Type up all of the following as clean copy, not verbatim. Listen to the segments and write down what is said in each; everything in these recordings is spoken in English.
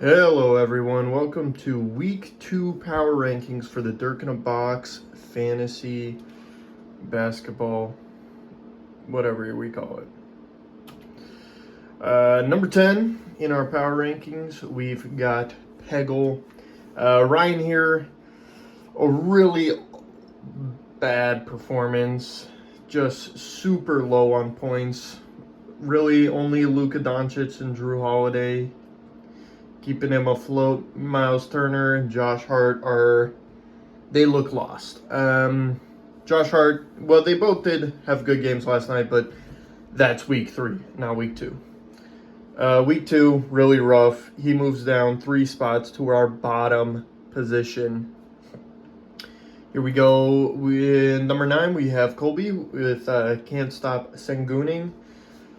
Hello everyone, welcome to week 2 power rankings for the Dirk in a Box fantasy basketball, whatever we call it. Number 10 in our power rankings, we've got Peggle. Ryan here, a really bad performance, just super low on points. Really only Luka Doncic and Drew Holiday keeping him afloat. Miles Turner and Josh Hart they look lost. Josh Hart, well, they both did have good games last night, but that's week 3, not week 2. Week 2, really rough. He moves down 3 spots to our bottom position. Here we go. With number 9, we have Colby with Can't Stop Sengooning.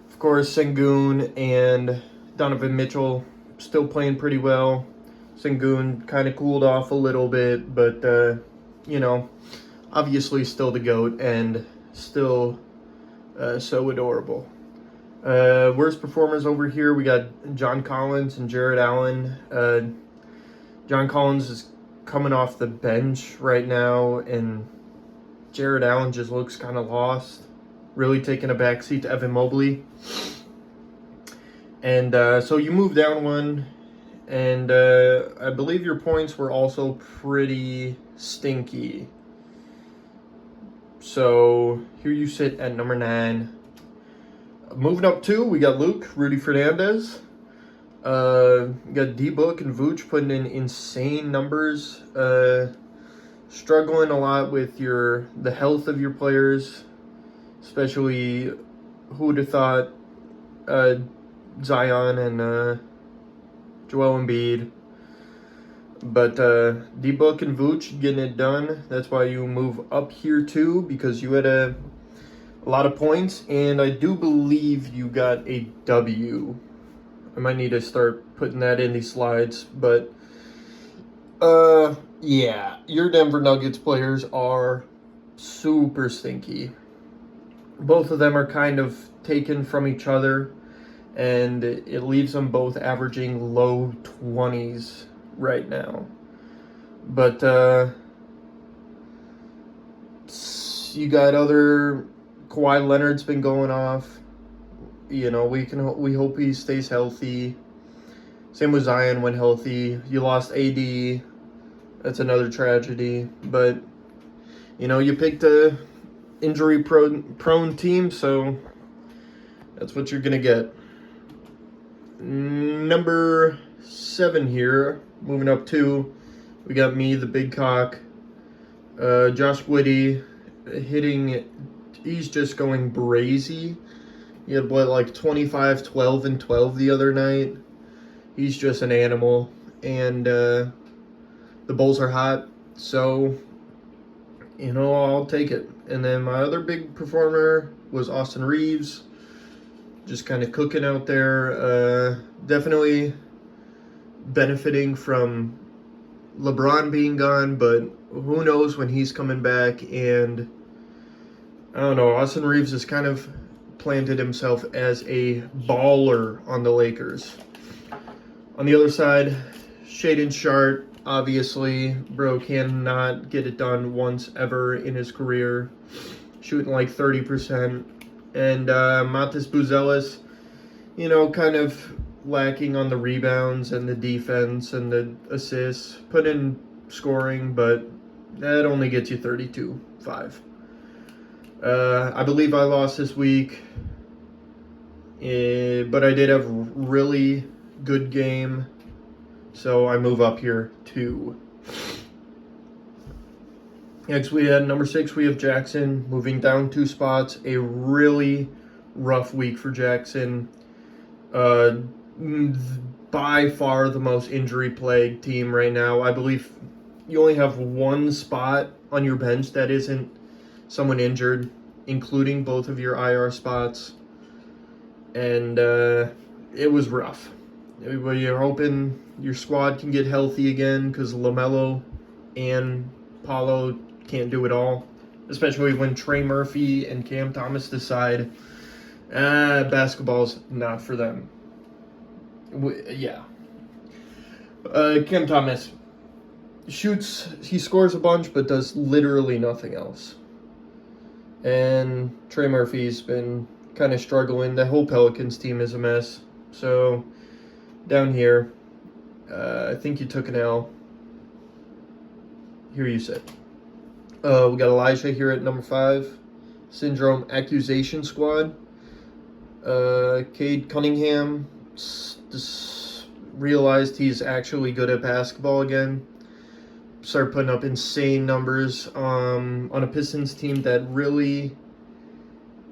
Of course, Sengoon and Donovan Mitchell still playing pretty well. Sengooning kind of cooled off a little bit, but, obviously still the GOAT and still so adorable. Worst performers over here, we got John Collins and Jared Allen. John Collins is coming off the bench right now, and Jared Allen just looks kind of lost, really taking a backseat to Evan Mobley. And so you move down one, and I believe your points were also pretty stinky. So here you sit at number 9. Moving up 2, we got Luke, Ruddy Fernandez. We got D-Book and Vooch putting in insane numbers. Struggling a lot with the health of your players, especially who would have thought Zion and Joel Embiid. But D-Book and Vooch getting it done. That's why you move up here too, because you had a lot of points, and I do believe you got a W. I might need to start putting that in these slides, but yeah, your Denver Nuggets players are super stinky. Both of them are kind of taken from each other, and it leaves them both averaging low 20s right now. But you got other Kawhi Leonard's been going off. We hope he stays healthy. Same with Zion when healthy. You lost AD. That's another tragedy. But you picked a injury prone team, so that's what you're gonna get. Number 7 here, moving up 2, we got me, the Big Kalk. Josh Giddey hitting. He's just going brazy. He had 25, 12, and 12 the other night. He's just an animal. And the Bulls are hot, so I'll take it. And then my other big performer was Austin Reeves, just kind of cooking out there. Definitely benefiting from LeBron being gone, but who knows when he's coming back. And I don't know, Austin Reeves has kind of planted himself as a baller on the Lakers. On the other side, Shaedon Sharpe, obviously, bro cannot get it done once ever in his career, shooting like 30%. And Matas Buzelis, kind of lacking on the rebounds and the defense and the assists. Put in scoring, but that only gets you 32.5. I believe I lost this week, but I did have a really good game, so I move up here too. Next, we had number 6, we have Jackson, moving down 2 spots. A really rough week for Jackson. By far the most injury-plagued team right now. I believe you only have 1 spot on your bench that isn't someone injured, including both of your IR spots. And it was rough. You're hoping your squad can get healthy again, because LaMelo and Paulo can't do it all, especially when Trey Murphy and Cam Thomas decide basketball's not for them. Yeah. Cam Thomas shoots, he scores a bunch, but does literally nothing else. And Trey Murphy's been kind of struggling. The whole Pelicans team is a mess. So down here, I think you took an L. Here you sit. We got Elijah here at number 5. SyndromeAccusationSquad. Cade Cunningham just realized he's actually good at basketball again. Started putting up insane numbers on a Pistons team that really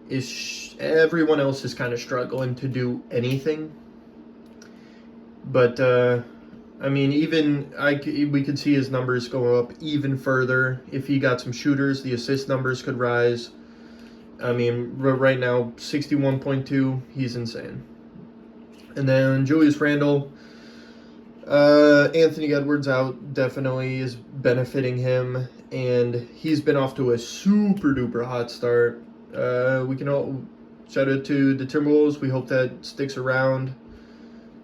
is. Everyone else is kind of struggling to do anything. But I mean, even we could see his numbers go up even further if he got some shooters. The assist numbers could rise. I mean, right now 61.2. He's insane. And then Julius Randle. Anthony Edwards out definitely is benefiting him, and he's been off to a super duper hot start. We can all shout out to the Timberwolves. We hope that sticks around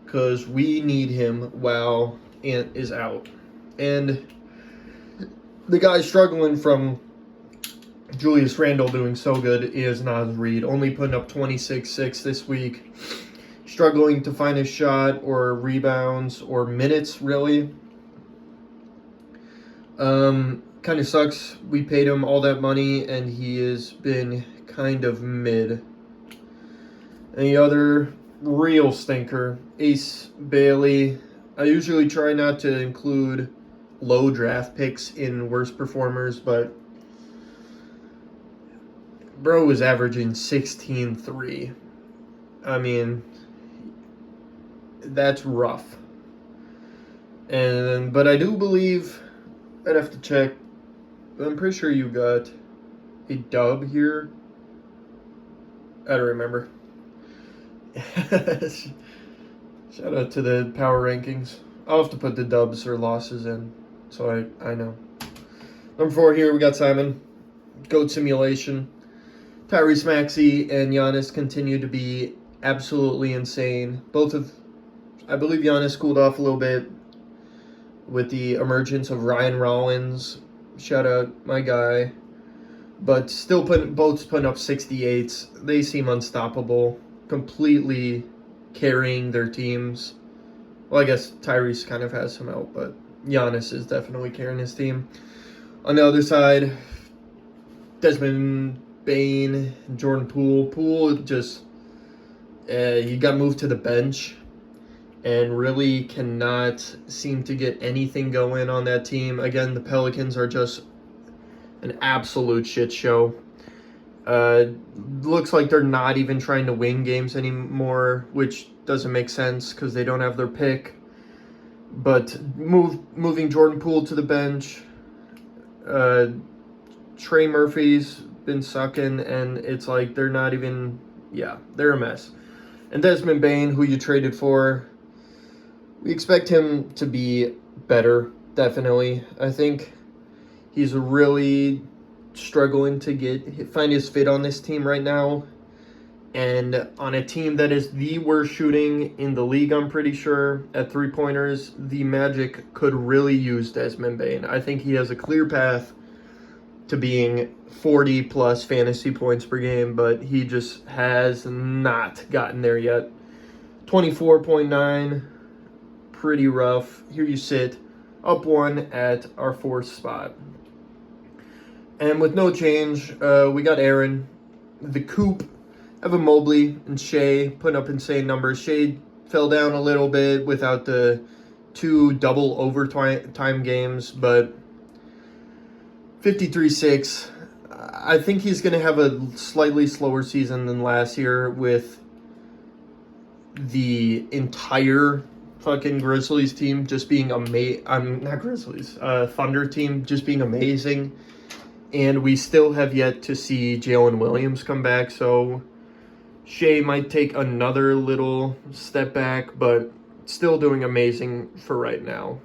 because we need him while Ant is out. And the guy struggling from Julius Randle doing so good is Naz Reid, only putting up 26-6 this week. Struggling to find a shot or rebounds or minutes, really. Kind of sucks. We paid him all that money, and he has been kind of mid. And the other real stinker, Ace Bailey. I usually try not to include low draft picks in worst performers, but bro was averaging 16-3. I mean, that's rough. But I do believe, I'd have to check, I'm pretty sure you got a dub here. I don't remember. Shout out to the power rankings. I'll have to put the dubs or losses in, so I know. Number 4 here, we got Simon. GOAT Simulation. Tyrese Maxey and Giannis continue to be absolutely insane. I believe Giannis cooled off a little bit with the emergence of Ryan Rollins. Shout out my guy. But still both putting up 68s. They seem unstoppable. Completely carrying their teams. Well, I guess Tyrese kind of has some help, but Giannis is definitely carrying his team. On the other side, Desmond Bane, Jordan Poole. Poole just, he got moved to the bench and really cannot seem to get anything going on that team. Again, the Pelicans are just an absolute shit show. Looks like they're not even trying to win games anymore, which doesn't make sense because they don't have their pick. But moving Jordan Poole to the bench, Trey Murphy's been sucking, and it's like they're not even, they're a mess. And Desmond Bane, who you traded for, we expect him to be better, definitely. I think he's really struggling to find his fit on this team right now. And on a team that is the worst shooting in the league, I'm pretty sure, at three-pointers, the Magic could really use Desmond Bane. I think he has a clear path to being 40-plus fantasy points per game, but he just has not gotten there yet. 24.9, pretty rough. Here you sit, up 1 at our 4th spot. And with no change, we got Aaron, the Coop, Evan Mobley, and Shea putting up insane numbers. Shea fell down a little bit without the 2 double overtime games, but 53-6. I think he's going to have a slightly slower season than last year with the entire fucking Grizzlies team just being not Grizzlies, Thunder team just being amazing. And we still have yet to see Jalen Williams come back, so Shea might take another little step back, but still doing amazing for right now.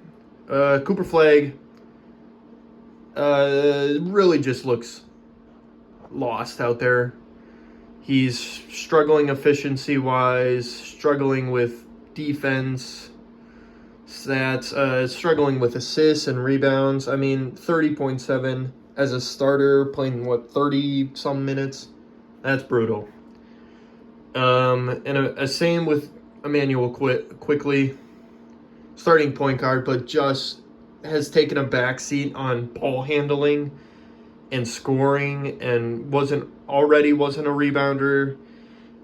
Cooper Flag really just looks lost out there. He's struggling efficiency-wise, struggling with defense, stats. Struggling with assists and rebounds. I mean, 30.7 as a starter, playing, what, 30-some minutes? That's brutal. And a same with Emmanuel Quickly, starting point guard, but just has taken a backseat on ball handling and scoring, and wasn't a rebounder,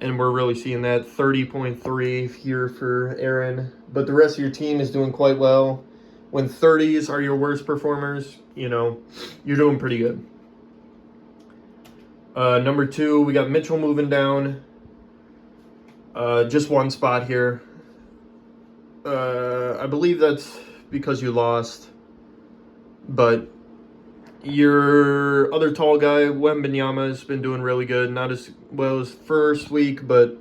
and we're really seeing that. 30.3 here for Aaron, but the rest of your team is doing quite well. When 30s are your worst performers, you're doing pretty good. Number 2, we got Mitchell moving down. Just one spot here. I believe that's because you lost. But your other tall guy, Wembanyama, has been doing really good. Not as well as first week, but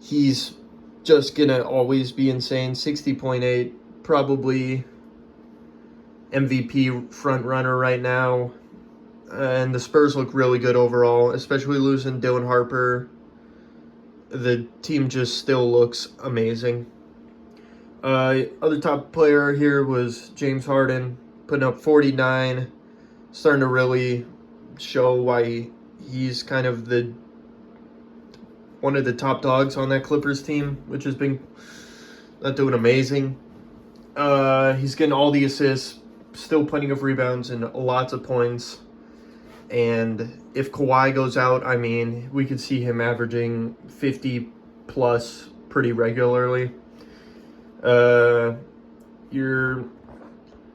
he's just going to always be insane. 60.8, probably MVP front runner right now. And the Spurs look really good overall, especially losing Dylan Harper. The team just still looks amazing. Other top player here was James Harden, putting up 49, starting to really show why he's kind of one of the top dogs on that Clippers team, which has been not doing amazing. He's getting all the assists, still plenty of rebounds and lots of points. And if Kawhi goes out, I mean, we could see him averaging 50 plus pretty regularly. Your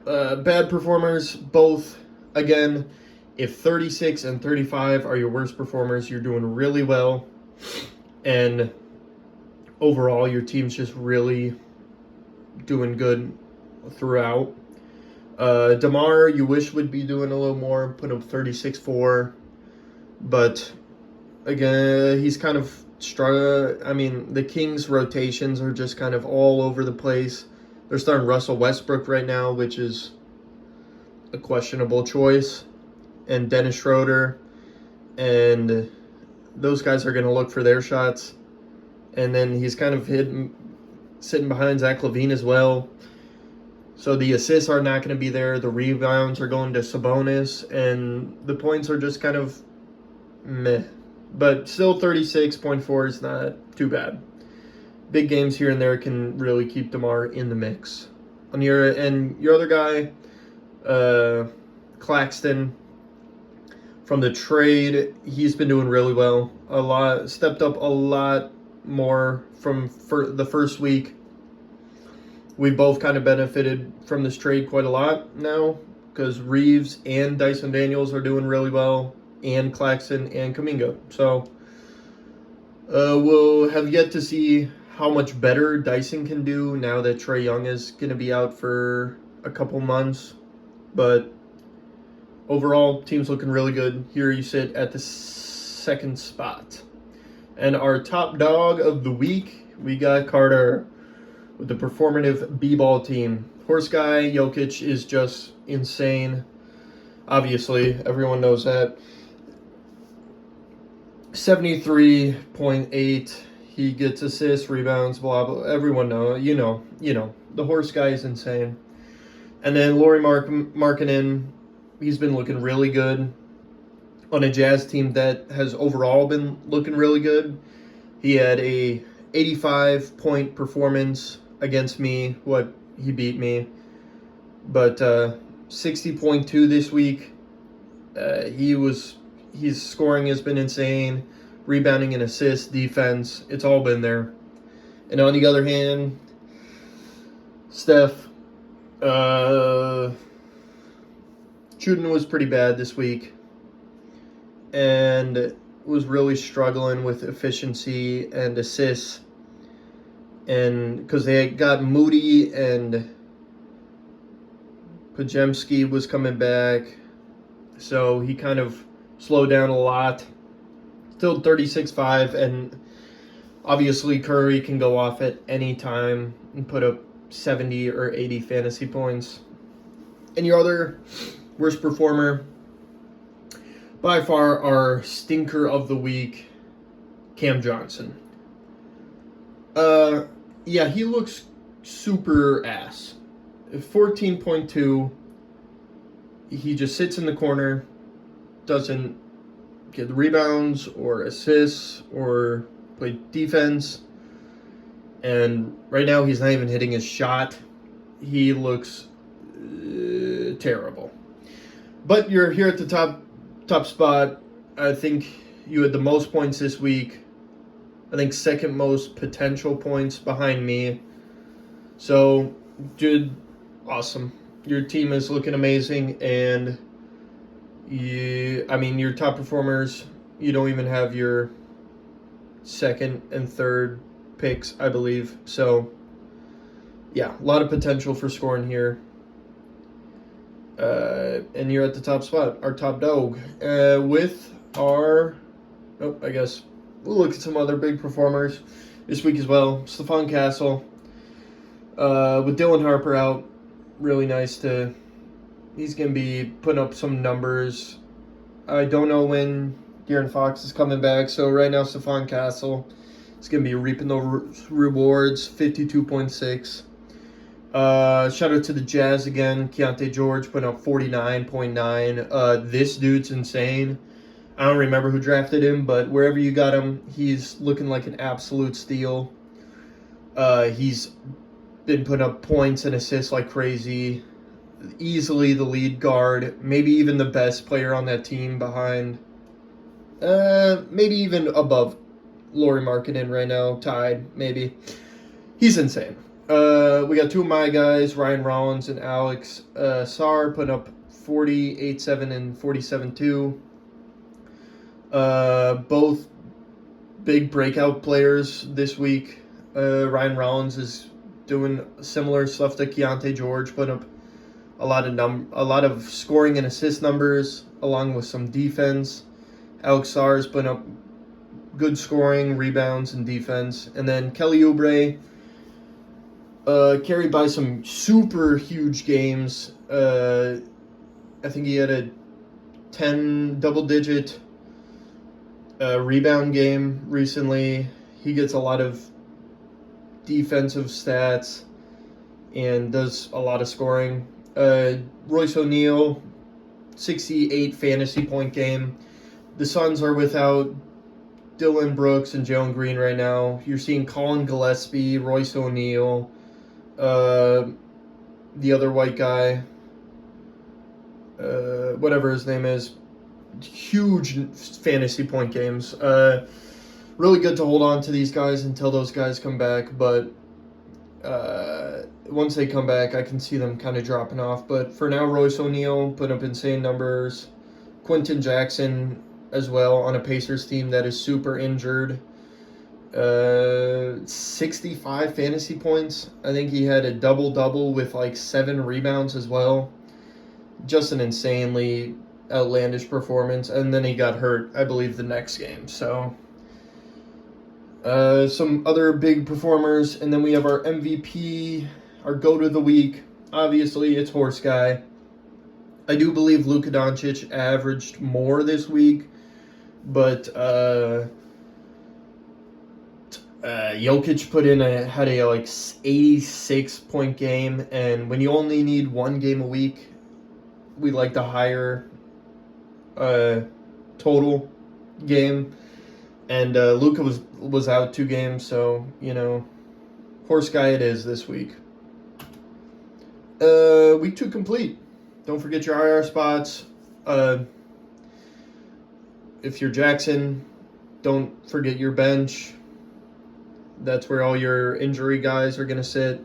bad performers, both, again, if 36 and 35 are your worst performers, you're doing really well. And overall, your team's just really doing good throughout. DeMar, you wish would be doing a little more, put up 36-4, but again, he's kind of struggling. I mean, the Kings' rotations are just kind of all over the place. They're starting Russell Westbrook right now, which is a questionable choice, and Dennis Schroeder, and those guys are going to look for their shots. And then he's kind of sitting behind Zach LaVine as well. So the assists are not going to be there. The rebounds are going to Sabonis. And the points are just kind of meh. But still 36.4 is not too bad. Big games here and there can really keep DeMar in the mix. Your other guy, Claxton, from the trade, he's been doing really well. Stepped up a lot more from the first week. We both kind of benefited from this trade quite a lot now, because Reeves and Dyson Daniels are doing really well, and Claxton and Kuminga. So we'll have yet to see how much better Dyson can do now that Trae Young is going to be out for a couple months. But overall, team's looking really good. Here you sit at the second spot. And our top dog of the week, we got Carter with the Performative BBall team. Horse guy, Jokic, is just insane. Obviously, everyone knows that. 73.8. He gets assists, rebounds, blah, blah. Everyone knows. You know. The horse guy is insane. And then Lauri Markkanen, he's been looking really good on a Jazz team that has overall been looking really good. He had a 85-point performance against me. He beat me. But 60.2 this week. His scoring has been insane. Rebounding and assists, defense, it's all been there. And on the other hand, Steph, shooting was pretty bad this week, and was really struggling with efficiency and assists, and because they got Moody and Podziemski was coming back, so he kind of slowed down a lot. Still 36-5, and obviously Curry can go off at any time and put up 70 or 80 fantasy points. And your other worst performer, by far our stinker of the week, Cam Johnson. Yeah, he looks super ass. 14.2. He just sits in the corner, doesn't get rebounds or assists or play defense. And right now he's not even hitting his shot. He looks terrible. But you're here at the top spot. I think you had the most points this week. I think second most potential points behind me. So, dude, awesome. Your team is looking amazing, and your top performers, you don't even have your second and third picks, I believe. So, yeah, a lot of potential for scoring here. And you're at the top spot, our top dog. With our, I guess we'll look at some other big performers this week as well. Stephon Castle, with Dylan Harper out, really nice to. He's going to be putting up some numbers. I don't know when De'Aaron Fox is coming back, so right now Stephon Castle is going to be reaping those rewards. 52.6. Shout out to the Jazz again. Keontae George putting up 49.9. This dude's insane. I don't remember who drafted him, but wherever you got him, he's looking like an absolute steal. He's been putting up points and assists like crazy. Easily the lead guard, maybe even the best player on that team behind, maybe even above Lauri Markkanen right now, tied, maybe. He's insane. We got two of my guys, Ryan Rollins and Alex Sarr, putting up 48.7 and 47.2. Both big breakout players this week. Ryan Rollins is doing similar stuff to Keontae George, putting up a lot of scoring and assist numbers, along with some defense. Alex Sarr has putting up good scoring, rebounds, and defense. And then Kelly Oubre, carried by some super huge games. I think he had a 10 double-digit rebound game recently. He gets a lot of defensive stats and does a lot of scoring. Royce O'Neal, 68 fantasy point game. The Suns are without Dylan Brooks and Jalen Green right now. You're seeing Colin Gillespie, Royce O'Neal, the other white guy, whatever his name is. Huge fantasy point games. Really good to hold on to these guys until those guys come back, but once they come back, I can see them kind of dropping off. But for now, Royce O'Neal put up insane numbers. Quentin Jackson as well on a Pacers team that is super injured. 65 fantasy points. I think he had a double-double with like 7 rebounds as well. Just an insanely outlandish performance. And then he got hurt, I believe, the next game. So some other big performers, and then we have our MVP, our GOAT of the week. Obviously, it's Horse Guy. I do believe Luka Doncic averaged more this week, but Jokic had a like 86-point game, and when you only need one game a week, we like the higher total game. And Luka was out 2 games, so, Horse Guy it is this week. Week 2 complete. Don't forget your IR spots. If you're Jackson, don't forget your bench. That's where all your injury guys are going to sit.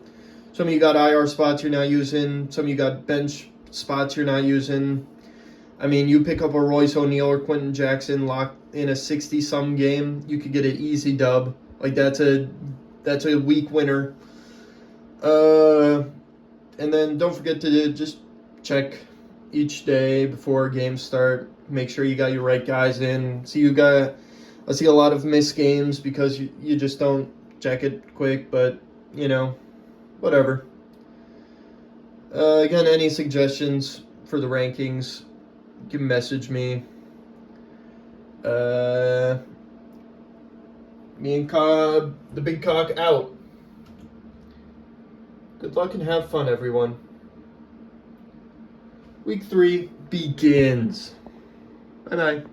Some of you got IR spots you're not using. Some of you got bench spots you're not using. I mean, you pick up a Royce O'Neal or Quentin Jackson locked in a 60-some game, you could get an easy dub. Like, that's a week winner. And then don't forget to just check each day before games start. Make sure you got your right guys in. I see a lot of missed games because you just don't check it quick, but, whatever. Again, any suggestions for the rankings, you can message me. Me and Cobb, the Big Kalk out. Good luck and have fun, everyone. Week 3 begins. Bye-bye.